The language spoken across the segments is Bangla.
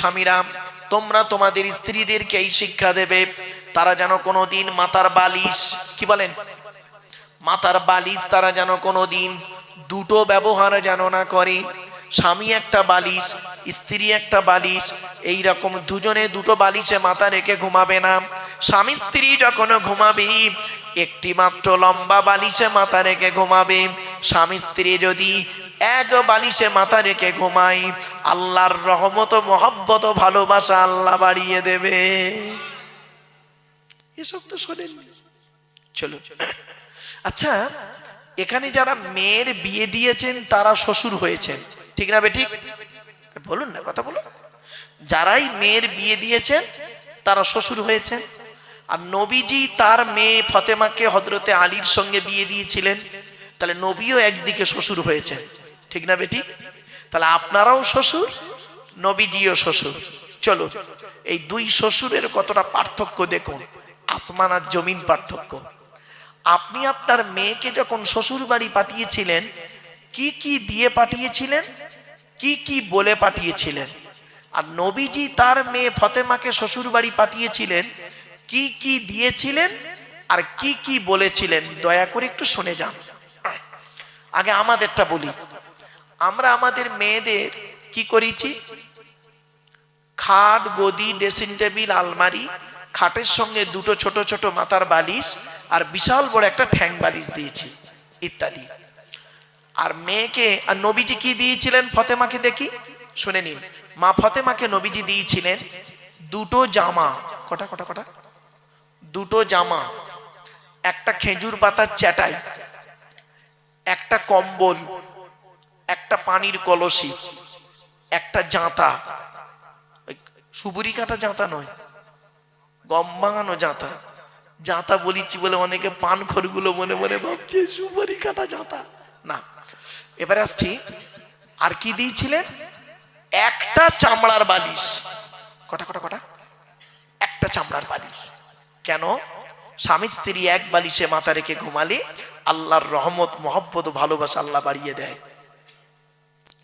স্বামীরা তোমরা তোমাদের স্ত্রীদেরকে এই শিক্ষা দেবে তারা যেন কোনোদিন মাথার বালিশ, কি বলেন, মাথার বালিশ তারা যেন কোনোদিন দুটো ব্যবহার যেন না করে। স্বামী একটা বালিশ, স্ত্রী একটা বালিশ, এই রকম দুজনে দুটো বালিশে মাথা রেখে ঘুমাবে না। স্বামী স্ত্রী যখন ঘুমাবে একটি মাত্র লম্বা বালিশে মাথা রেখে ঘুমাবে। স্বামী স্ত্রী যদি এক বালিশে মাথা রেখে ঘুমায়, আল্লাহর রহমত মহব্বত ভালোবাসা আল্লাহ বাড়িয়ে দেবে। এসব তো শোনেননি। চলো, আচ্ছা, এখানে যারা মেয়ের বিয়ে দিয়েছেন তারা শ্বশুর হয়েছেন, ঠিক না বেঠিক? বলুন না, কথা বলুন। যারাই মেয়ের বিয়ে দিয়েছেন তারা শ্বশুর হয়েছেন। আর নবীজি তার মেয়ে ফতেমাকে হযরতে আলীর সঙ্গে বিয়ে দিয়েছিলেন, তাহলে নবীও একদিকে শ্বশুর হয়েছেন, ঠিক না বেঠিক? তাহলে আপনারাও শ্বশুর, নবীজিও শ্বশুর। চলো, এই দুই শ্বশুরের কতটা পার্থক্য দেখুন, আসমান আর জমিন পার্থক্য। আপনি আপনার মেয়েকে যখন শ্বশুর বাড়ি পাঠিয়েছিলেন, কি কি দিয়ে পাঠিয়েছিলেন, কি কি বলে পাঠিয়েছিলেন? আর নবীজি তার মেয়ে ফতেমাকে শ্বশুর বাড়ি পাঠিয়েছিলেন, কি কি দিয়েছিলেন আর কি কি বলেছিলেন? দয়া করে একটু শুনে যান। আগে আমাদেরটা বলি। আমরা আমাদের মেয়েদের কি করেছি? খাট, গদি, ড্রেসিং টেবিল, আলমারি, খাটের সঙ্গে দুটো ছোট ছোট মাথার বালিশ আর বিশাল বড় একটা ঠ্যাং বালিশ দিয়েছি ইত্যাদি। আর মেয়েকে, আর নবীজি কি দিয়েছিলেন ফতেমাকে দেখি, শুনে নিন। মা ফতেমাকে নবীজি দিয়েছিলেন দুটো জামা। কটা কটা কটা? দুটো জামা, একটা খেজুর পাতার চাটাই, একটা কম্বল, একটা পানির কলসি, একটা জাঁতা। সুপুরি কাটা জাঁতা নয়, গম ভাঙানো জাঁতা। জাঁতা বলিছি বলে অনেকে পান খড়গুলো মনে মনে ভাবছে সুপারি কাটা জাঁতা না। এবারে আসছি, আর কি দিয়েছিলেন? একটা চামড়ার বালিশ। কটা কটা কটা? একটা চামড়ার বালিশ। কেন? স্বামী স্ত্রী এক বালিশে মাথা রেখে ঘুমালে আল্লাহর রহমত মহব্বত ভালোবাসা আল্লাহ বাড়িয়ে দেয়।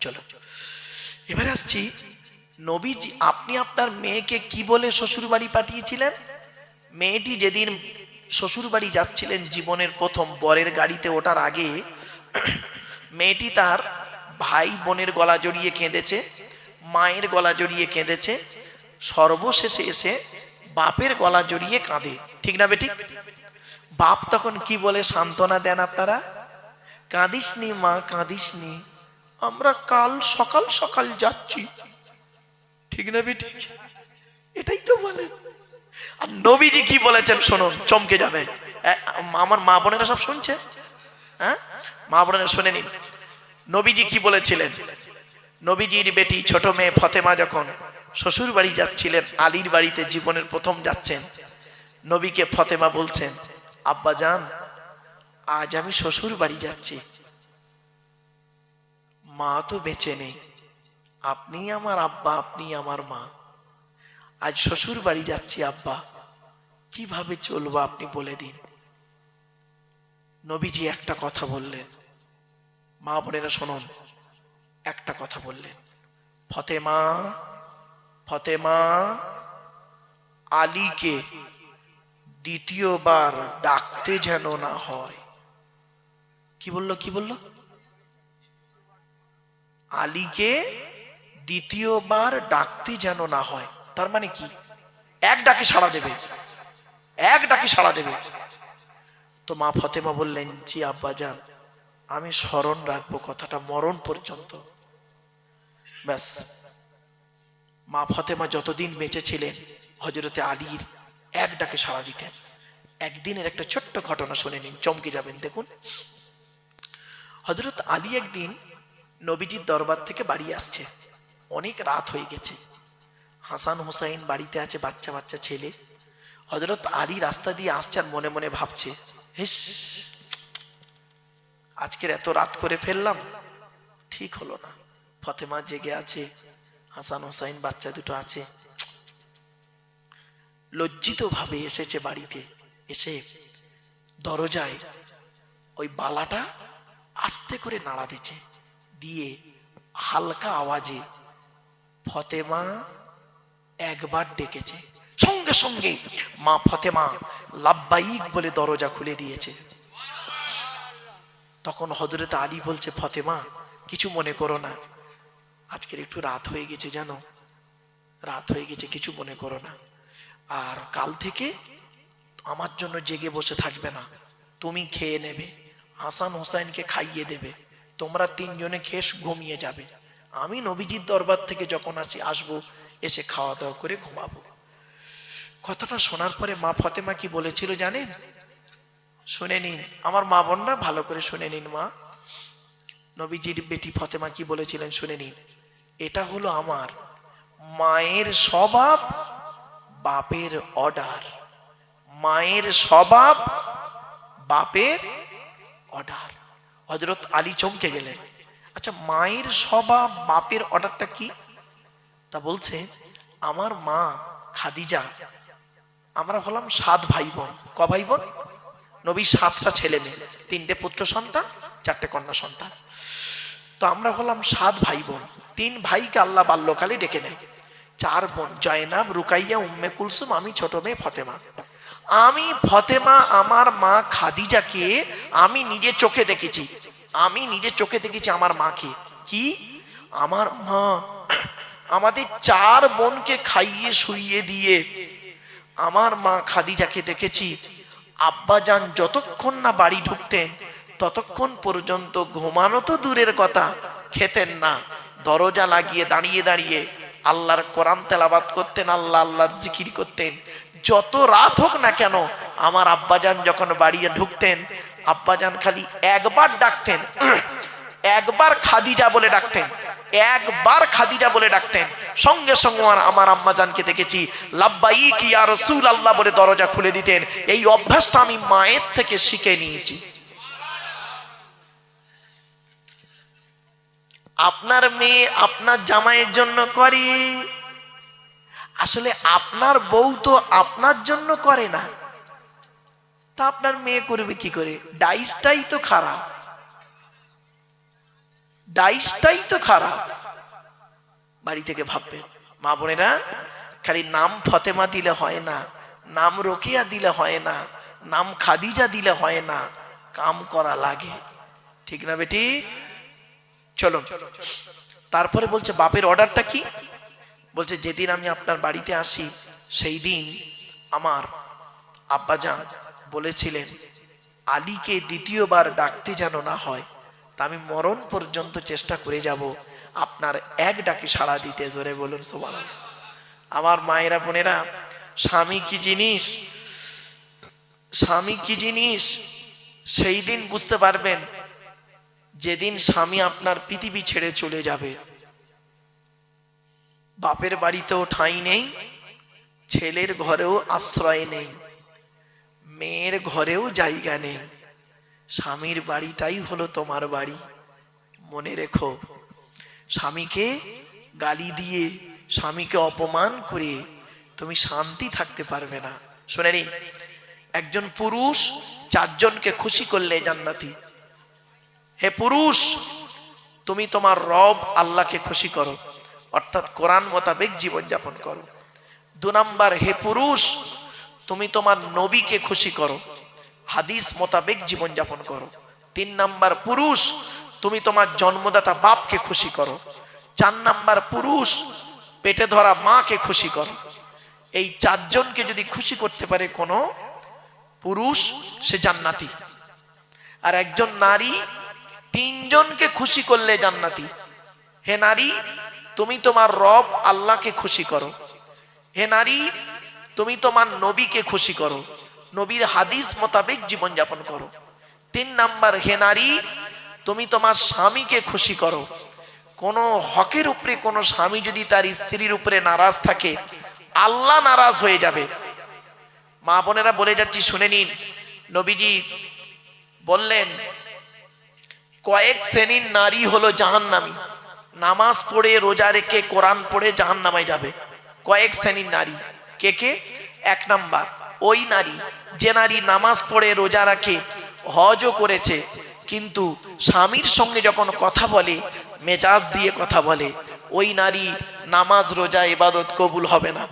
চলো, এবারে আসছি, নবীজি আপনি আপনার মেয়েকে কি বলে শ্বশুর বাড়ি পাঠিয়েছিলেন? মেয়েটি যেদিন শ্বশুর বাড়ি যাচ্ছিলেন, জীবনের প্রথম বরের গাড়িতে ওঠার আগে মেয়েটি তার ভাই বোনের গলা জড়িয়ে কেঁদেছে, মায়ের গলা জড়িয়ে কেঁদেছে, সর্বশেষে এসে বাপের গলা জড়িয়ে কাঁদে, ঠিক না বেঠিক? বাপ তখন কি বলে সান্ত্বনা দেন আপনারা? কাঁদিসনি মা, কাঁদিসনি, আমরা কাল সকাল সকাল যাচ্ছি, ঠিক না বেঠিক? এটাই তো বলেন। আর নবীজি কি বলেছেন শুনুন, চমকে যাবেন। আমার মা বোনেরা সব শুনছে, হ্যাঁ, মা বোনেরা শুনে নিন। নবীজি কি বলেছিলেন? নবীজির বেটি ছোট মেয়ে ফতেমা যখন শ্বশুর বাড়ি যাচ্ছিলেন, আলীর বাড়িতে জীবনের প্রথম যাচ্ছেন, নবীকে ফতেমা বলছেন, আব্বা জান, আজ আমি শ্বশুর বাড়ি যাচ্ছি, মা তো বেঁচে নেই, আপনি আমার আব্বা, আপনি আমার মা, আজ শ্বশুর বাড়ি যাচ্ছি আব্বা, কিভাবে চলবো আপনি বলে দিন। নবীজি একটা কথা বললেন, মা বোনেরা শুনুন, একটা কথা বললেন, ফতেমা, ফতেমা, আলীকে দ্বিতীয়বার ডাকতে যেন না হয়। কি বললো, কি বললো? আলীকে দ্বিতীয়বার ডাকতে যেন না হয়। তার মানে কি? এক ডাকে সাড়া দেবে, এক ডাকে সাড়া দেবে। তো মা ফতেমা বললেন, জি আব্বা জান, আমি স্মরণ রাখবো কথাটা মরণ পর্যন্ত। ব্যাস, মা ফতেমা যতদিন বেঁচে ছিলেন হযরতে আলীর এক ডাকে সাড়া দিতেন। একদিনের একটা ছোট্ট ঘটনা শুনে নিন, চমকে যাবেন। দেখুন, হযরত আলী একদিন নবীজির দরবার থেকে বাড়ি আসছে, অনেক রাত হয়ে গেছে, হাসান হুসাইন বাড়িতে আছে, বাচ্চা বাচ্চা ছেলে। হযরত আলী রাস্তা দিয়ে আসছে আর মনে মনে ভাবছে, হিস, আজকের এত রাত করে ফেললাম, ঠিক হলো না। ফতেমা জেগে আছে, হাসান হুসাইন বাচ্চা দুটো আছে। লজ্জিত ভাবে এসেছে বাড়িতে, এসে দরজায় ওই বালাটা আস্তে করে নাড়া দিচ্ছে, দিয়ে হালকা আওয়াজে, ফতেমা, একবার ডেকেছে, সঙ্গে সঙ্গে মা ফতেমা লাব্বাইক বলে দরজা খুলে দিয়েছে। তখন হযরত আলী বলছে, ফতেমা কিছু মনে করো না, আজকের একটু রাত হয়ে গেছে, জানো রাত হয়ে গেছে, কিছু মনে করো না, আর কাল থেকে আমার জন্য জেগে বসে থাকবে না, তুমি খেয়ে নেবে, হাসান হোসেনকে খাইয়ে দেবে, তোমরা তিনজনে খেয়ে ঘুমিয়ে যাবে, আমি নবীজির দরবার থেকে যখন আসবো এসে খাওয়া দাওয়া করে ঘুমাবো। কথাটা শোনার পরে মা ফতেমা কি বলেছিল জানেন? শুনে নিন আমার মা বোনরা, ভালো করে শুনে নিন। মা নবীজির বেটি ফতেমা কি বলেছিলেন শুনে নিন। এটা হলো আমার মায়ের স্বভাব, বাপের অর্ডার। মায়ের স্বভাব, বাপের অর্ডার। হযরত আলী চমকে গেলেন। আচ্ছা, মায়ের স্বভাব বাপের অর্ডারটা কি? তা বলছে, আমার মা খাদিজা, আমরা হলাম 7 ভাই বোন। ক ভাই বোন? নবীর 7টা ছেলে মেয়ে, 3টে পুত্র সন্তান, 4টে কন্যা সন্তান। তো আমরা হলাম 7 ভাই বোন। 3 ভাইকে আল্লাহ বাল্যকালে ডেকে নেয়, 4 বোন জয়নাব, রুকাইয়া, উম্মে কুলসুম, আমি ছোট মেয়ে ফতেমা। আমি ফতেমা আমার মা খাদিজাকে আমি নিজে চোখে দেখেছি, আমি নিজে চোখে দেখেছি আমার মাকে। কি? আমার মা আমাদের 4 বোনকে খাইয়ে শুইয়ে দিয়ে আমার মা খাদিজাকে দেখেছি আব্বাজান যতক্ষণ না বাড়ি ঢুকতেন ততক্ষণ পর্যন্ত ঘুমানো তো দূরের কথা, খেতেন না, দরজা লাগিয়ে দাঁড়িয়ে দাঁড়িয়ে আল্লাহর কোরআন তেলাওয়াত করতেন, আল্লাহ আল্লাহর জিকির করতেন। যত রাত হোক না কেন আমার আব্বাজান যখন বাড়ি ঢুকতেন, আব্বাজান খালি একবার ডাকতেন, একবার খাদিজা বলে ডাকতেন, একবার খাদিজা বলে ডাকতেন, সঙ্গে সঙ্গে আমার আম্মাজানকে দেখেছি লাব্বাইক ইয়া রাসূলুল্লাহ বলে দরজা খুলে দিতেন। এই অভ্যাসটা আমি মায়ের থেকে শিখে নিয়েছি। আপনার মেয়ে আপনার জামাইয়ের জন্য করে, আসলে আপনার বউ তো আপনার জন্য করে না, তা আপনার মেয়ে করবে কি করে? ডাইসটাই তো খারাপ, ডাইসটাই তো খারাপ। বাড়ি থেকে ভাববেন মা বোনেরা, খালি নাম ফতেমা দিলে হয় না, নাম রোকেয়া দিলে হয় না, নাম খাদিজা দিলে হয় না, কাম করা লাগে, ঠিক না বেটি? চলো, তারপরে বলছে বাপের অর্ডারটা কি? বলছে যেদিন আমি আপনার বাড়িতে আসি সেই দিন আমার আব্বাজান বলেছিলেন আলীকে দ্বিতীয়বার ডাকতে যেন না হয়, তা আমি মরণ পর্যন্ত চেষ্টা করে যাব আপনার এক ডাকে সাড়া দিতে। জোরে বলুন সুবহানাল্লাহ। আমার মায়েরা বোনেরা, স্বামী কি জিনিস, স্বামী কি জিনিস সেই দিন বুঝতে পারবেন যেদিন স্বামী আপনার পৃথিবী ছেড়ে চলে যাবে। বাপের বাড়িতেও ঠাঁই নেই, ছেলের ঘরেও আশ্রয় নেই, মেয়ের ঘরেও জায়গা নেই, স্বামীর বাড়িটাই হলো তোমার বাড়ি। মনে রেখো, স্বামীকে গালি দিয়ে, স্বামীকে অপমান করে তুমি শান্তি থাকতে পারবে না। শুনে নিন, একজন পুরুষ 4 জনকে খুশি করলে জান্নাতি। হে পুরুষ, তুমি তোমার রব আল্লাহকে খুশি করো, অর্থাৎ কোরআন মোতাবেক জীবন যাপন করো। 2 নাম্বার, হে পুরুষ তুমি তোমার নবীকে খুশি করো, হাদিস মোতাবেক জীবন যাপন করো। 3 নাম্বার, পুরুষ তুমি তোমার জন্মদাতা বাপকে খুশি করো। 4 নাম্বার, পুরুষ পেটে ধরা মাকে খুশি করো। এই 4 জনকে যদি খুশি করতে পারে কোনো পুরুষ, সে জান্নাতি। আর একজন নারী 3 জনকে খুশি করলে জান্নাতি। হে নারী, তুমি তোমার রব আল্লাহকে খুশি করো। হে নারী, তুমি তোমার নবীকে খুশি করো, নবীর হাদিস মোতাবেক জীবন যাপন করো। 3 নাম্বার, হে নারী, তুমি তোমার স্বামীকে খুশি করো। কোনো হকের উপরে কোনো স্বামী যদি তার স্ত্রীর উপরে নারাজ থাকে, আল্লাহ নারাজ হয়ে যাবে। মা বোনেরা বলে যাচ্ছি, শুনে নিন। নবীজি বললেন কয়েক শ্রেণীর নারী হলো জাহান্নামী, নামাজ পড়ে রোজা রেখে কোরআন পড়ে জাহান্নামে যাবে। কয়েক শ্রেণীর নারী কে কে? 1 নাম্বার, ওই নারী যে নারী নামাজ পড়ে রোজা রাখে, হজও করেছে, কিন্তু স্বামীর সঙ্গে যখন কথা বলে মেজাজ দিয়ে কথা বলে, ওই নারী নামাজ রোজা ইবাদত কবুল হবে না।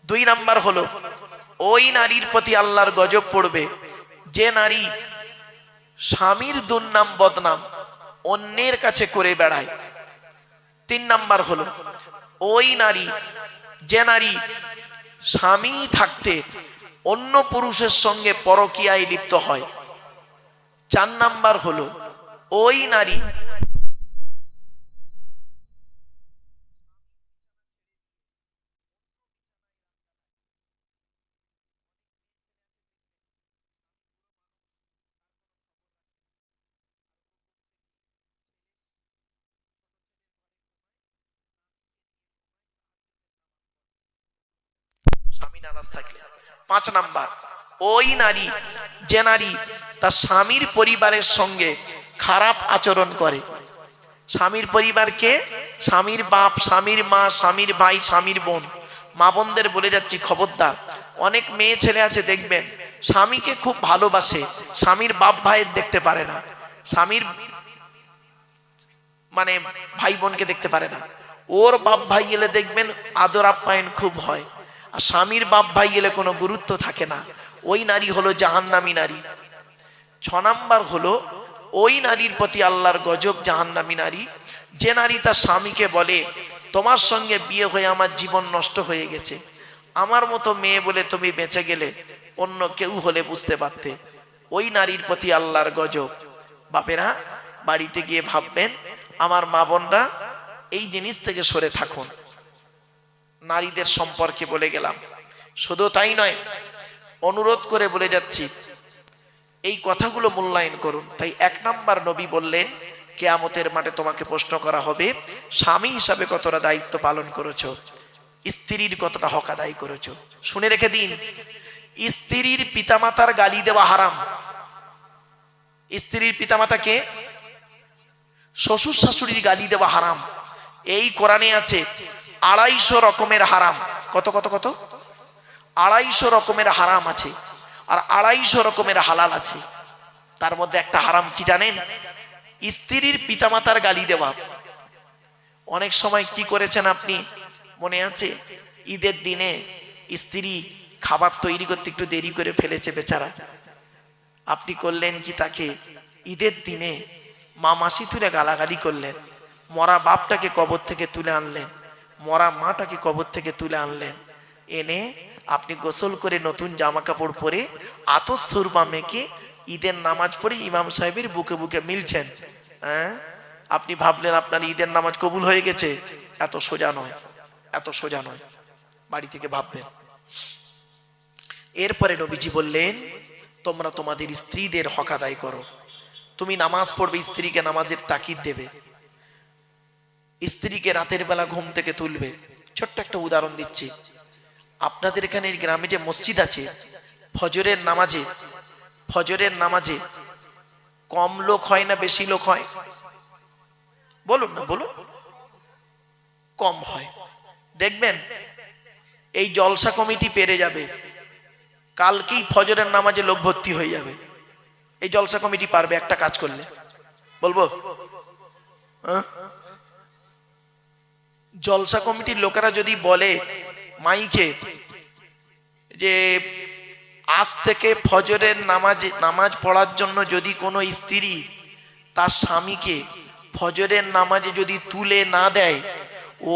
2 নাম্বার হলো ওই নারীর প্রতি আল্লাহর গজব পড়বে যে নারী স্বামীর দুর্নাম বদনাম অন্যের কাছে করে বেড়ায়। 3 নাম্বার হলো ওই নারী যে নারী স্বামী থাকতে অন্য পুরুষের সঙ্গে পরকীয়ায় লিপ্ত হয়। 4 নাম্বার হলো ওই নারী স্বামী নারাজ থাকলে। 5 নাম্বার ওই নারী যে নারী তার স্বামীর পরিবারের সঙ্গে খারাপ আচরণ করে। স্বামীর পরিবারকে, স্বামীর বাপ, স্বামীর মা, স্বামীর ভাই, স্বামীর বোন, মা বোনদের বলে যাচ্ছি খবরদার। অনেক মেয়ে ছেলে আছে দেখবেন স্বামীকে খুব ভালোবাসে, স্বামীর বাপ ভাইয়ের দেখতে পারে না, স্বামীর মানে ভাই বোনকে দেখতে পারে না। ওর বাপ ভাই এলে দেখবেন আদর আপ্যায়ন খুব হয়, আর স্বামীর বাপ ভাই এলে কোনো গুরুত্ব থাকে না। ওই নারী হলো জাহান্নামী নারী। 6 নাম্বার হলো ওই নারীর প্রতি আল্লাহর গজব, জাহান্নামী নারী যে নারী তার স্বামীকে বলে তোমার সঙ্গে বিয়ে হয়ে আমার জীবন নষ্ট হয়ে গেছে, আমার মতো মেয়ে বলে তুমি বেঁচে গেলে, অন্য কেউ হলে বুঝতে পারতে। ওই নারীর প্রতি আল্লাহর গজব। বাপেরা বাড়িতে গিয়ে ভাববেন আমার মা বোনরা এই জিনিস থেকে সরে থাকুন। নারীদের সম্পর্কে বলে গেলাম, শুধু তাই নয়, অনুরোধ করে বলে যাচ্ছি এই কথাগুলো মূল্যায়ন করুন। তাই 1 নাম্বার নবী বললেন কিয়ামতের মাঠে তোমাকে প্রশ্ন করা হবে স্বামী হিসাবে কতটা দায়িত্ব পালন করেছো, স্ত্রীর কতটা হক আদায় করেছো। শুনে রেখে দিন, স্ত্রীর পিতামাতার গালি দেওয়া হারাম। স্ত্রীর পিতামাতাকে, শ্বশুর শাশুড়ির গালি দেওয়া হারাম। এই কোরআনে আছে 250 রকমের হারাম। কত কত কত 250 রকমের হারাম আছে, আর 250 রকমের হালাল আছে। তার মধ্যে একটা হারাম কি জানেন? স্ত্রীর পিতামাতার গালি দেওয়া। অনেক সময় কি করেছেন আপনি মনে আছে? ঈদের দিনে স্ত্রী খাবার তৈরি করতে একটু দেরি করে ফেলেছে বেচারা, আপনি করলেন কি তাকে ঈদের দিনে মা মাসি তুলে গালাগালি করলেন, মরা বাপটাকে কবর থেকে তুলে আনলেন, মরা মাটাকে কবর থেকে তুলে আনলেন, এনে আপনি গোসল করে নতুন জামা কাপড় পরে আতর সুরমা মেখে ঈদের নামাজ পড়ে ইমাম সাহেবের বুকে বুকে মিলছেন। হ্যাঁ, আপনি ভাবলেন আপনার ঈদের নামাজ কবুল হয়ে গেছে। এত সোজা নয়, এত সোজা নয়, বাড়ি থেকে ভাববেন। এরপরে নবীজি বললেন তোমরা তোমাদের স্ত্রীদের হক আদায় করো। তুমি নামাজ পড়বে, স্ত্রীকে নামাজের তাকিদ দেবে, স্ত্রীকে রাতের বেলা ঘুম থেকে তুলবে। ছোট্ট একটা উদাহরণ দিচ্ছি, আপনাদের এখানে গ্রামে যে মসজিদ আছে, ফজরের নামাজে কম লোক হয় না বেশি লোক হয়? বলুন না, বলুন। কম হয়। দেখবেন এই জলসা কমিটি পেরে যাবে, কালকেই ফজরের নামাজে লোক ভর্তি হয়ে যাবে। এই জলসা কমিটি পারবে একটা কাজ করলে, বলবো জলসা কমিটির লোকেরা যদি বলে মাইকে যে আজ থেকে ফজরের নামাজ পড়ার জন্য যদি কোনো স্ত্রী তার স্বামীকে ফজরের নামাজে যদি তুলে না দেয়,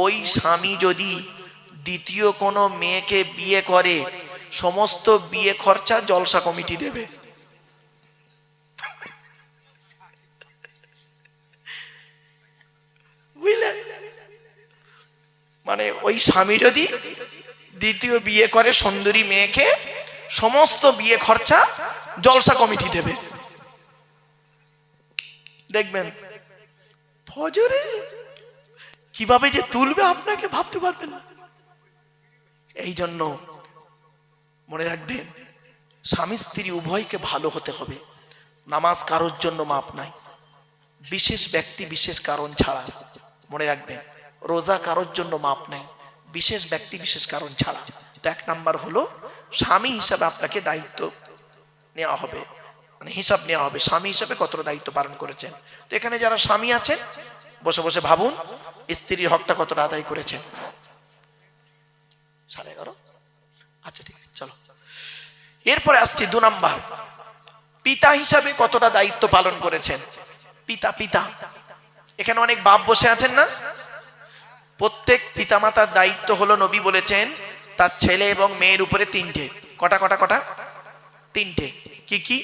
ওই স্বামী যদি দ্বিতীয় কোনো মেয়েকে বিয়ে করে সমস্ত বিয়ে খরচা জলসা কমিটি দেবে। বুঝলেন? মানে ওই স্বামী যদি দ্বিতীয় বিয়ে করে সুন্দরী মেয়েকে, সমস্ত বিয়ে খরচা জলসা কমিটি দেবে। দেখবেন ফজরে কিভাবে যে তুলবে আপনাকে ভাবতে পারবেন না। এই জন্য মনে রাখবেন স্বামী স্ত্রী উভয়কে ভালো হতে হবে। নামাজ কারোর জন্য মাপ নাই, বিশেষ ব্যক্তি বিশেষ কারণ ছাড়া। মনে রাখবেন রোজা কারোর জন্য মাপ নাই, বিশেষ ব্যক্তি বিশেষ কারণ ছাড়া। তো 1 নাম্বার হলো স্বামী হিসাবে আপনাকে দায়িত্ব নেওয়া হবে, মানে হিসাব নেওয়া হবে স্বামী হিসাবে কতটা দায়িত্ব পালন করেছেন। তো এখানে যারা স্বামী আছেন বসে বসে ভাবুন স্ত্রীর হকটা কতটা আদায় করেছেন। 11:30। আচ্ছা ঠিক আছে, চলো এরপরে আসছি 2 নাম্বার, পিতা হিসাবে কতটা দায়িত্ব পালন করেছেন। পিতা পিতা এখানে অনেক বাপ বসে আছেন না? প্রত্যেক পিতামাতার দায়িত্ব হলো, নবী বলেছেন তার ছেলে এবং মেয়ের উপরে 3টে। কটা কটা কটা? 3টে। কি কি?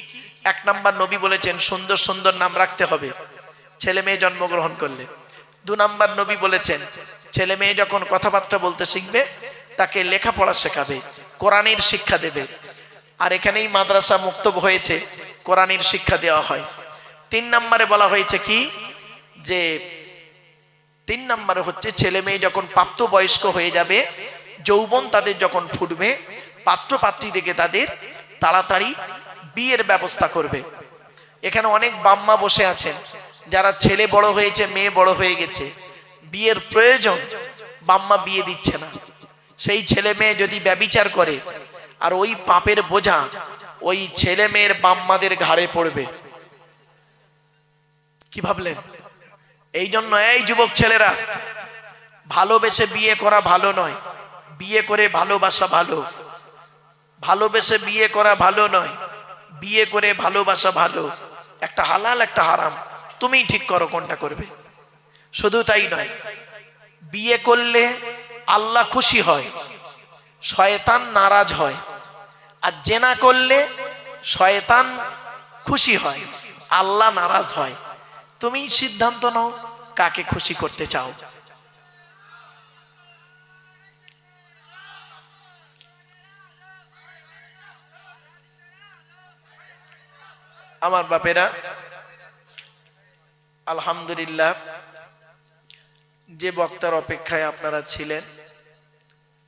1 নাম্বার নবী বলেছেন সুন্দর সুন্দর নাম রাখতে হবে ছেলে মেয়ে জন্মগ্রহণ করলে। 2 নাম্বার নবী বলেছেন ছেলে মেয়ে যখন কথাবার্তা বলতে শিখবে তাকে লেখাপড়া শেখাবে, কোরআনের শিক্ষা দেবে। আর এখানেই মাদ্রাসা মুক্তব হয়েছে, কোরআনের শিক্ষা দেওয়া হয়। 3 নম্বরে বলা হয়েছে কি, যে 3 নম্বরে হচ্ছে ছেলে মেয়ে যখন প্রাপ্তবয়স্ক হয়ে যাবে, যৌবন তাদের যখন ফুটবে, পাত্র পাত্রী থেকে তাদের তাড়াতাড়ি বিয়ের ব্যবস্থা করবে। এখানে অনেক বাম্মা বসে আছেন যারা ছেলে বড় হয়েছে, মেয়ে বড় হয়ে গেছে, বিয়ের প্রয়োজন, বাম্মা বিয়ে দিচ্ছে না। সেই ছেলে মেয়ে যদি ব্যভিচার করে আর ওই পাপের বোঝা ওই ছেলে মেয়ের বাম্মাদের ঘাড়ে পড়বে। কি ভাবলেন? এই জন্য এই যুবক ছেলেরা, ভালোবেসে বিয়ে করা ভালো নয়, বিয়ে করে ভালোবাসা ভালো। ভালোবেসে বিয়ে করা ভালো নয়, বিয়ে করে ভালোবাসা ভালো। একটা হালাল একটা হারাম, তুমিই ঠিক করো কোনটা করবে। শুধু তাই নয়, বিয়ে করলে আল্লাহ খুশি হয়, শয়তান নারাজ হয়। আর জেনা করলে শয়তান খুশি হয়, আল্লাহ নারাজ হয়। তুমি সিদ্ধান্ত নাও কাকে খুশি করতে চাও। আমার বাপেরা, আলহামদুলিল্লাহ, যে বক্তার অপেক্ষায় আপনারা ছিলেন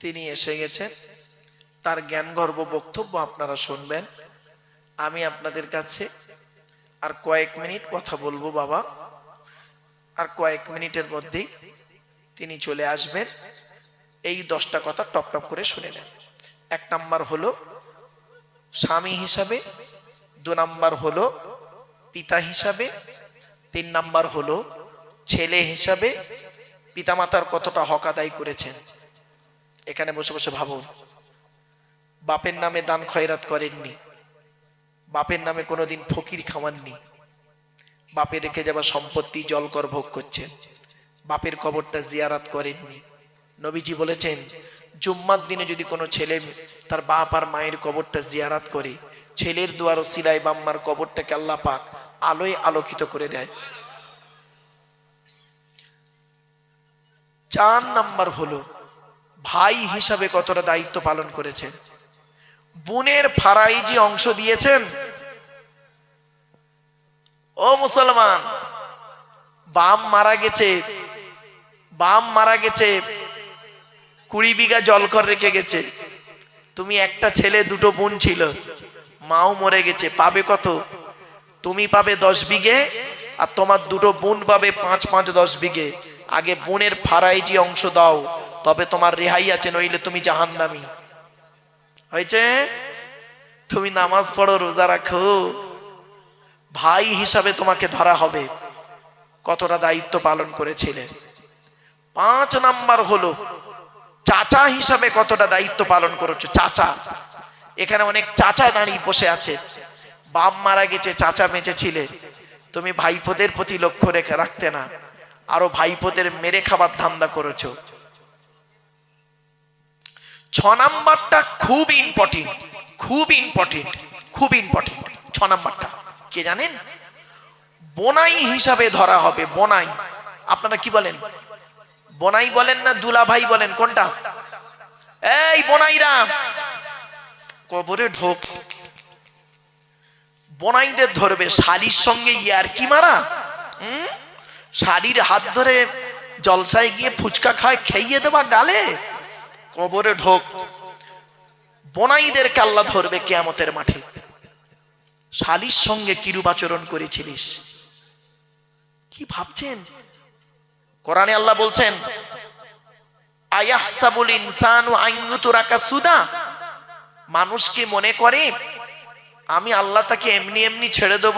তিনি এসে গেছেন। তার জ্ঞানগর্ভ বক্তব্য আপনারা শুনবেন। আমি আপনাদের কাছে আর কয়েক মিনিট কথা বলবো বাবা, আর কয়েক মিনিটের মধ্যেই তিনি চলে আসবেন। এই 10টা কথা টপ টপ করে শুনে নেন। 1 নাম্বার হলো স্বামী হিসাবে, 2 নাম্বার হলো পিতা হিসাবে, 3 নাম্বার হলো ছেলে হিসাবে পিতামাতার কতটা হক আদায় করেছেন। এখানে বসে বসে ভাবুন, বাপের নামে দান খয়রাত করেননি, বাপের নামে কোনোদিন ফকির খাওয়াননি, বাপের রেখে যাওয়া সম্পত্তি জলকর ভোগ করছেন, বাপের কবরটা জিয়ারাত করেননি। নবীজি বলেছেন জুম্মার দিনে যদি কোনো ছেলে তার বাপ আর মায়ের কবরটা জিয়ারাত করে, ছেলের দুয়ার ওসিলায় বাম্মার কবরটাকে আল্লাহ পাক আলোয় আলোকিত করে দেয়। 4 নাম্বার হলো ভাই হিসাবে কতটা দায়িত্ব পালন করেছেন। বোনের ফারাইজি অংশ দিয়েছেন। ও মুসলমান, বাপ মারা গেছে, বাপ মারা গেছে, 20 বিঘা জলকর রেখে গেছে। তুমি একটা ছেলে, 2টো বোন ছিল, মাও মরে গেছে, পাবে কত? তুমি পাবে 10 বিঘে আর তোমার 2টো বোন পাবে 5 10 বিঘে। আগে বোনের ফারাইজি অংশ দাও, তবে তোমার রেহাই আছে, নইলে তুমি জাহান্নামী। হয়েছে? তুমি নামাজ পড়ো, রোজা রাখো, ভাই হিসাবে তোমাকে ধরা হবে। কতটা দায়িত্ব পালন করেছিলেন। 5 নাম্বার হলো চাচা হিসাবে কতটা দায়িত্ব পালন করেছো। চাচা, এখানে অনেক চাচা দাঁড়িয়ে বসে আছে। বাপ মারা গেছে, চাচা বেঁচে ছিলে, তুমি ভাইপোদের প্রতি লক্ষ্য রেখে রাখতে না, আরো ভাইপোদের মেরে খাবার ধান্দা করেছো। 6 নাম্বারটা খুব ইম্পর্টেন্ট, খুব ইম্পর্টেন্ট, খুব ইম্পর্টেন্ট। 6 নাম্বারটা কে জানেন? বোনাই হিসাবে ধরা হবে। বোনাই, আপনারা কি বলেন? বোনাই বলেন না দুলা ভাই বলেন? কোনটা? এই বোনাইরা কবরে ঢোক। বোনাইদের ধরবে, শালির সঙ্গে ইয়ারকি মারা। শালির হাত ধরে জলসায় গিয়ে ফুচকা খায়, খাইয়ে দেবা গালে, কবরে ঢোক। বোনাইদেরকে আল্লাহ ধরবে কিয়ামতের মাঠে। শালির সঙ্গে কিরূপ আচরণ করেছিলিস, কি ভাবছেন? কোরআনে আল্লাহ বলছেন আয়াহসাবুল ইনসানু আন ইউতরাকা সুদা, মানুষ কি মনে করে আমি আল্লাহ তাকে এমনি এমনি ছেড়ে দেব,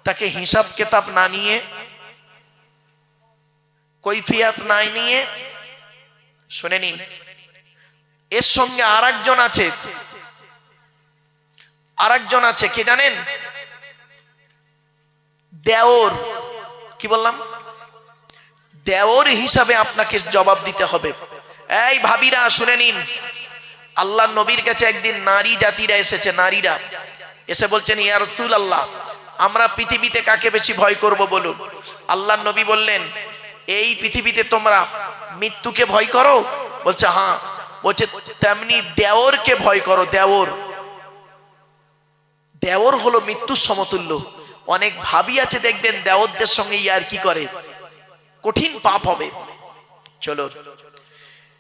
তাকে হিসাব কিতাব না নিয়ে? কৈফিয়ত নাই নিয়ে শুনে নিন। এর সঙ্গে আরেকজন আছে, কে জানেন? দেওর। কি বললাম? দেওর হিসাবে আপনাকে জবাব দিতে হবে। এই ভাবিরা শুনে নিন, আল্লাহ নবীর কাছে একদিন নারী জাতিরা এসেছে, নারীরা এসে বলছেন, ইয়া রাসূলুল্লাহ, আমরা পৃথিবীতে কাকে বেশি ভয় করব বলুন। আল্লাহ নবী বললেন, এই পৃথিবীতে তোমরা মৃত্যুকে ভয় করো? বলছে হ্যাঁ। বলছে তেমনি দেওরকে ভয় করো। দেওর হলো মৃত্যুর সমতুল্য। অনেক ভাবি আছে দেখবেন দেওরদের সঙ্গে ইয়ার কি করে, কঠিন পাপ হবে। চলো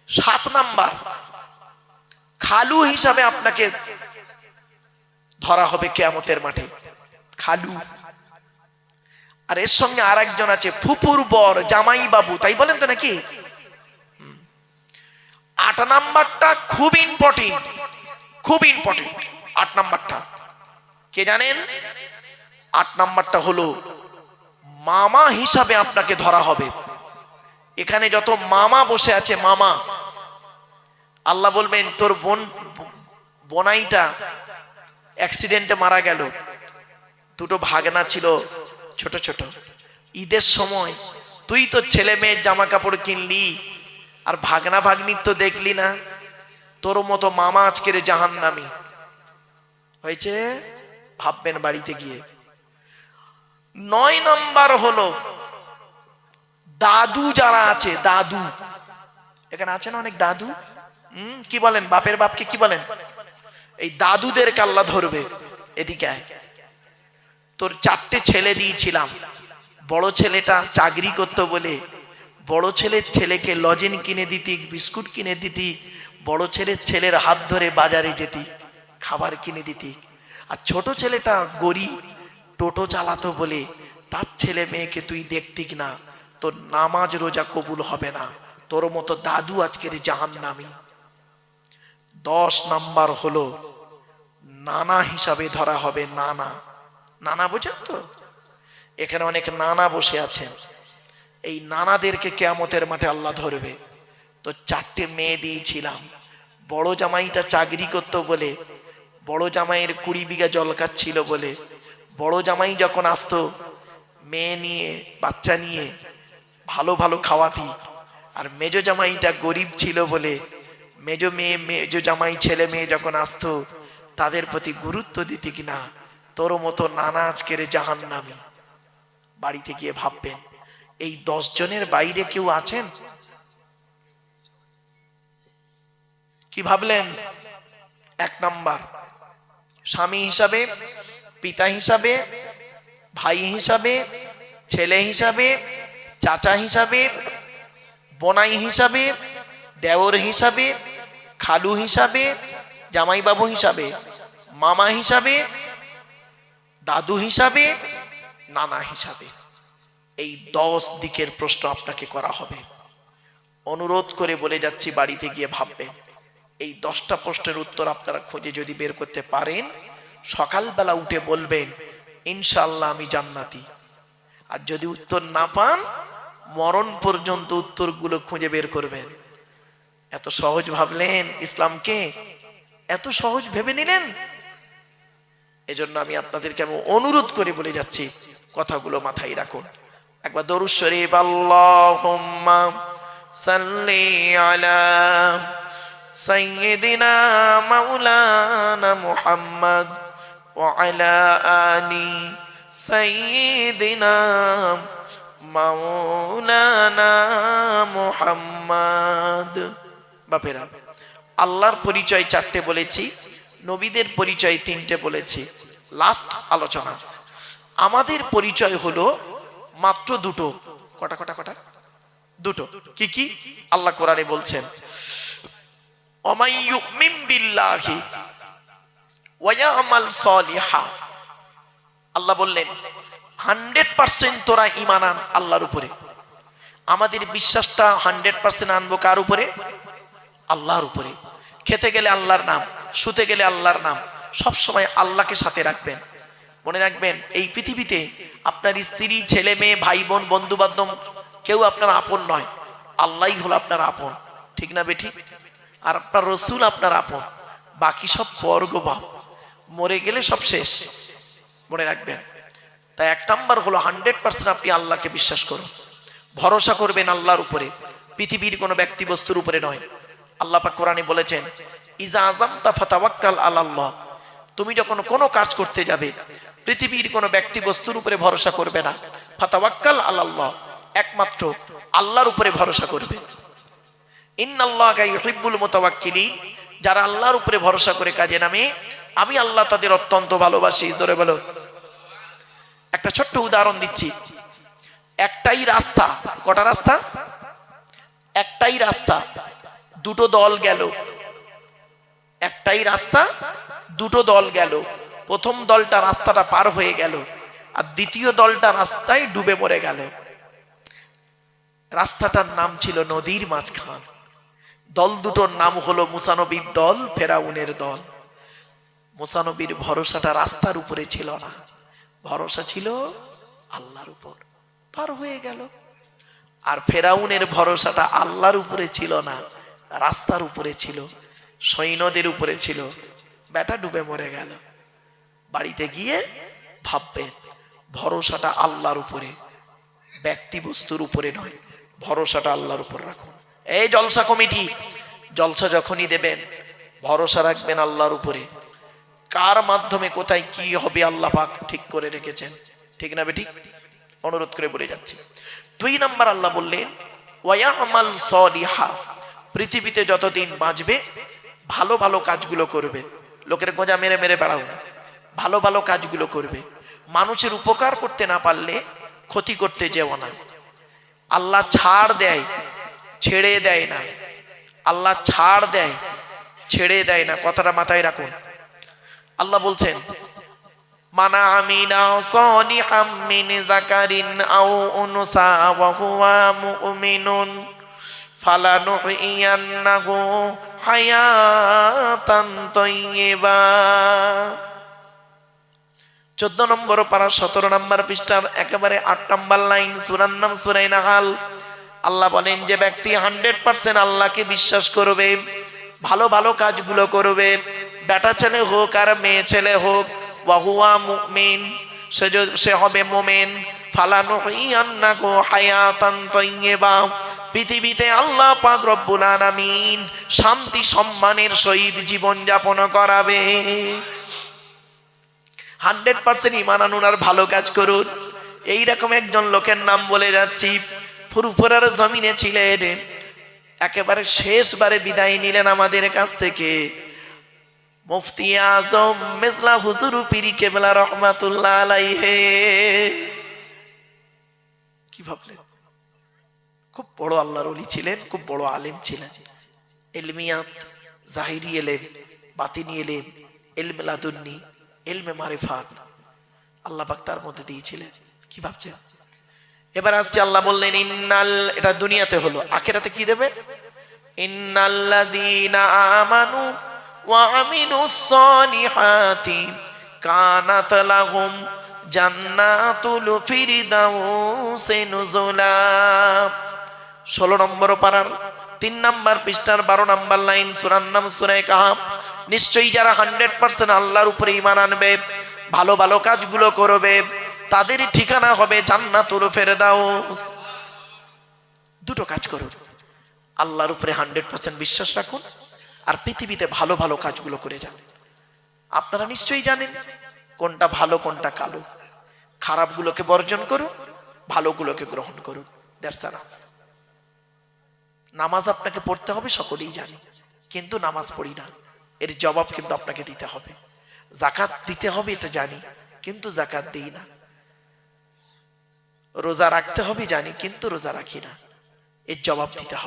7 নাম্বার, খালু হিসাবে আপনাকে ধরা হবে কিয়ামতের মাঠে, খালু। আর এর সঙ্গে আরেকজন আছে ফুপুর বর, জামাই বাবু, তাই বলেন তো নাকি? 8 নাম্বারটা খুব ইম্পর্টেন্ট, 8 নাম্বারটা কে জানেন? 8 নাম্বারটা হলো মামা হিসাবে আপনাকে ধরা হবে। এখানে যত মামা বসে আছে, মামা, আল্লাহ বলবেন তোর বোনাইটা অ্যাক্সিডেন্টে মারা গেল, 2টো ভাগনা ছিল ছোট ছোট, ঈদের সময় তুই তো ছেলে মেয়ের জামা কাপড় কিনলি আর ভাগনা ভাগ্নির তো দেখলি না, তোর মতো মামা আজকের জাহান্নামী হয়েছে, ভাববেন বাড়িতে গিয়ে। 9 নাম্বার হলো দাদু যারা আছে, দাদু, এখানে আছে না অনেক দাদু, কি বলেন, বাপের বাপকে কি বলেন? এই দাদুদেরকে আল্লাহ ধরবে। এদিকে আয়, তোর 4টে ছেলে দিয়েছিলাম, বড় ছেলেটা চাকরি করতো বলে বড় ছেলেকে লজেন কিনে দিতি, বিস্কুট কিনে দিতি, বড় ছেলের হাত ধরে বাজারে যেতি, খাবার কিনে দিতি। আর ছোট ছেলেটা গরিব, টোটো চালাতো বলে তার ছেলে মেয়েকে তুই দেখতি না, তোর নামাজ রোজা কবুল হবে না, তোর মতো দাদু আজকের জাহান্নামী। 10 নাম্বার হলো নানা হিসাবে ধরা হবে। নানা বোঝেন তো? এখানে অনেক নানা বসে আছেন, এই নানাদেরকে কিয়ামতের মাঠে আল্লাহ ধরবে। তো 4টে মেয়ে দিয়েছিলাম, বড় জামাইটা চাকরি করতো বলে, বড় জামাইয়ের 20 বিঘা জলকার ছিল বলে, বড় জামাই যখন আসতো মেয়ে নিয়ে, বাচ্চা নিয়ে ভালো ভালো খাওয়াতি, আর মেজো জামাইটা গরিব ছিল বলে মেজো জামাই ছেলে মেয়ে যখন আসতো তাদের প্রতি গুরুত্ব দিতি কিনা, তোর মতো নানা আজকের জাহান্নামী। বাড়িতে গিয়ে ভাববেন, এই 10 জনের বাইরে কেউ আছেন? কি ভাবলেন? 1 নাম্বার, স্বামী হিসাবে, পিতা হিসাবে, ভাই হিসাবে, ছেলে হিসাবে, চাচা হিসাবে, বোনাই হিসাবে, দেওর হিসাবে, খালু হিসাবে, জামাইবাবু হিসাবে, মামা হিসাবে, দাদু হিসাবে, নানা হিসাবে। এই 10 দিকের প্রশ্ন আপনাকে করা হবে। অনুরোধ করে বলে যাচ্ছি, বাড়িতে গিয়ে ভাববেন। এই 10টা প্রশ্নের উত্তর আপনারা খুঁজে যদি বের করতে পারেন, সকালবেলা উঠে বলবেন ইনশাআল্লাহ আমি জান্নাতি। আর যদি উত্তর না পান, মরণ পর্যন্ত উত্তরগুলো খুঁজে বের করবেন। এত সহজ ভাবলেন ইসলামকে, এত সহজ ভেবে নিলেন। এজন্য আমি আপনাদেরকে অনুরোধ করে বলে যাচ্ছি, কথাগুলো মাথায় রাখুন। একবার দরুদ শরীফ, আল্লাহুম্মা সাল্লি আলা সাইয়্যিদিনা মাওলানা মুহাম্মদ ওয়া আলা আলি সাইয়্যিদিনা মাওলানা মুহাম্মদ। বাপেরা, আল্লাহর পরিচয় 4টে বলেছি, নবীদের পরিচয় 3টে বলেছি। লাস্ট আলোচনা, আমাদের পরিচয় হলো মাত্র 2টো। কটা? 2টো। কি? আল্লাহ কোরআনে বলছেন, ওমাই ইউমিন বিল্লাহি ওয়া ইয়ামাল সালিহা। আল্লাহ বললেন 100% তোরা ঈমান আন আল্লাহর উপরে। আমাদের বিশ্বাসটা 100% আনবো কার উপরে? আল্লাহর উপরে। খেতে গেলে আল্লাহর নাম, শুতে গেলে আল্লাহর নাম, সব সময় আল্লাহকে সাথে রাখবেন। মনে রাখবেন, এই পৃথিবীতে আপনার স্ত্রী, ছেলে মেয়ে, ভাই বোন, বন্ধু বান্ধব কেউ আপনার আপন নয়, আল্লাহই হলো আপনার আপন, ঠিক না বেঠিক? আর আপনার রসুল আপনার আপন, বাকি সব পরগবাব, মরে গেলে সব শেষ, মনে রাখবেন। তাই 1 নাম্বার হলো 100% আপনি আল্লাহকে বিশ্বাস করুন, ভরসা করবেন আল্লাহর উপরে, পৃথিবীর কোনো ব্যক্তি বস্তুর উপরে নয়। আল্লাহ পাক কোরআনে বলেছেন, ইজা আযামতা ফাতাওয়াক্কাল আলাল্লাহ, তুমি যখন কোনো কাজ করতে যাবে পৃথিবীর কোনো ব্যক্তি বস্তুর উপরে ভরসা করবে না, ফাতাওয়াক্কাল আলাল্লাহ, একমাত্র আল্লাহর উপরে ভরসা করবে। ইন্নাল্লাহা ইউহিব্বুল মুতাওয়াক্কিলিন, যারা আল্লাহর উপরে ভরসা করে কাজে নামে আমি আল্লাহ তাদের অত্যন্ত ভালোবাসি। জোরে বলো। একটা ছোট্ট উদাহরণ দিচ্ছি। একটাই রাস্তা, কটা রাস্তা? একটাই রাস্তা, দুটো দল গেল। একটাই রাস্তা, দুটো দল গেল। প্রথম দলটা রাস্তাটা পার হয়ে গেল, আর দ্বিতীয় দলটা রাস্তায় ডুবে মরে গেল। রাস্তাটার নাম ছিল নদীর মাঝখান। দল দুটোর নাম হলো মুসা নবীর দল, ফেরাউনের দল। মুসা নবীর ভরসাটা রাস্তার উপরে ছিল না, ভরসা ছিল আল্লাহর উপর, পার হয়ে গেল। আর ফেরাউনের ভরসাটা আল্লাহর উপরে ছিল না, রাস্তার উপরে ছিল, সৈন্যদের উপরে ছিল, বেটা ডুবে মরে গেল। বাড়িতে গিয়ে ভাববেন, ভরসাটা আল্লাহর উপরে, ব্যক্তি বস্তুর উপরে নয়, ভরসাটা আল্লাহর উপর রাখুন। এই জলসা কমিটি, জলসা যখনই দেবেন ভরসা রাখবেন আল্লাহর উপরে। কার মাধ্যমে কোথায় কি হবে আল্লাহ পাক ঠিক করে রেখেছেন, ঠিক না বেঠিক? অনুরোধ করে বলে যাচ্ছি। 2 নাম্বার আল্লাহ বললেন, ওয়ায়ামাল সলিহা, পৃথিবীতে যতদিন বাঁচবে ভালো ভালো কাজগুলো করবে। লোকের গোঁজা মেরে মেরে বেড়াও না, ভালো ভালো কাজগুলো করবে। মানুষের উপকার করতে না পারলে ক্ষতি করতে যেও না। আল্লাহ ছাড় দেয়, ছেড়ে দেয় না। আল্লাহ ছাড় দেয়, ছেড়ে দেয় না, কথাটা মাথায় রাখুন। আল্লাহ বলছেন, মানা আমিনা সলিহাম মিন যাকারিন আও উনসা ওয়া হুয়া মুমিনুন ফালানুহইয়ান্নাহু হায়াতান তাইয়্যিবা। 14 নম্বর পারা 17 নম্বর পৃষ্ঠার একেবারে 8 নম্বর লাইন, সূরার নাম সূরা নাহাল। আল্লাহ বলেন, যে ব্যক্তি 100% আল্লাহকে বিশ্বাস করবে, ভালো ভালো কাজগুলো করবে, বেটা ছেলে হোক আর মেয়ে ছেলে হোক, ওয়া হুয়া মুমিন, সে হবে মুমিন, ফালানুহইয়ান্নাহু হায়াতান তাইয়্যিবা, পৃথিবীতে আল্লাহ পাক রব্বুল আলামিন শান্তি সম্মানের সহিত জীবন যাপন করাবে। 100% ঈমান আনুন আর ভালো কাজ করুন। এইরকম একজন লোকের নাম বলে যাচ্ছি, ফুরফুরার জমিনে ছিলেন, একেবারে শেষবারে বিদায় নিলেন আমাদের কাছ থেকে। মুফতি আজম মেজলা হুজুর পীর কেবলা রহমাতুল্লাহ আলাইহি। কি ভাবলেন? খুব বড় আল্লাহর ওলি ছিলেন, খুব বড় আলেম ছিলেন। ইলমিয়াত, জাহিরি এলেম, বাতিনি এলেম, ইলমে লাদুন্নি, ইলমে মারিফাত আল্লাহ পাক তার মধ্যে দিয়েছিলেন। কি ভাবছেন? এবার আসছে, আল্লাহ বললেন ইন্নাল, এটা দুনিয়াতে হলো, আখিরাতে কি দেবে? ইন্নাল্লাযীনা আমানু ওয়া আমিলুস সলিহাতি কানাত লাহুম জান্নাতুল ফিরদাউসি নুজুলা। 16 নম্বর পারার 3 নম্বর পৃষ্ঠার 12 নম্বর লাইন, সূরার নাম সূরা কাহাফ। নিশ্চয়ই যারা 100% আল্লাহর উপরে ঈমান আনবে, ভালো ভালো কাজগুলো করবে, তাদের ঠিকানা হবে জান্নাতুল ফেরদাউস। দুটো কাজ করুন, আল্লাহর উপরে 100% বিশ্বাস রাখুন, আর পৃথিবীতে ভালো ভালো কাজগুলো করে যান। আপনারা নিশ্চয়ই জানেন কোনটা ভালো কোনটা কালো। খারাপগুলোকে বর্জন করুন, ভালোগুলোকে গ্রহণ করুন। That's enough. নামাজ আপনাকে পড়তে হবে, সকলেই জানি, কিন্তু নামাজ পড়ি না, এর জবাব কিন্তু আপনাকে দিতে হবে। যাকাত দিতে হবে, এটা জানি, কিন্তু যাকাত দিই না। রোজা রাখতে হবে জানি, কিন্তু রোজা রাখি না, এর জবাব দিতে হবে।